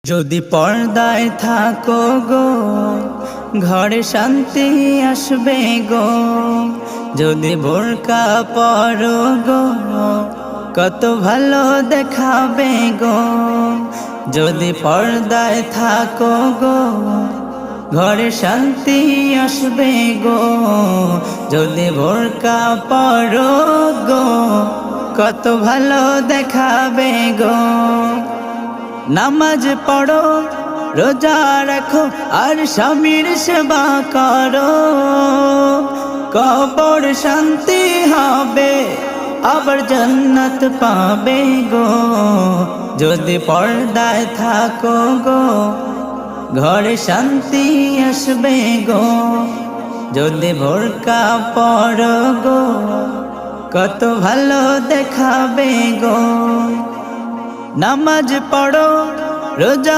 যদি পর্দায় থাকো গো ঘরে শান্তি আসবে গো। যদি বোরকা পরো গো কত ভালো দেখাবে গো। যদি পর্দায় থাকো গো ঘরে শান্তি আসবে গো। যদি বোরকা পরো গো কত ভালো দেখাবে গো। নামাজ পড়ো রোজা রাখো আর স্বামীর সেবা করো, কবর শান্তি হবে আবার জান্নাত পাবে গো। যদি পর্দায় থাকো গো ঘরে শান্তি আসবে গো। যদি বোরকা পরো গো কত ভালো দেখাবে গো। নামাজ পড়ো রোজা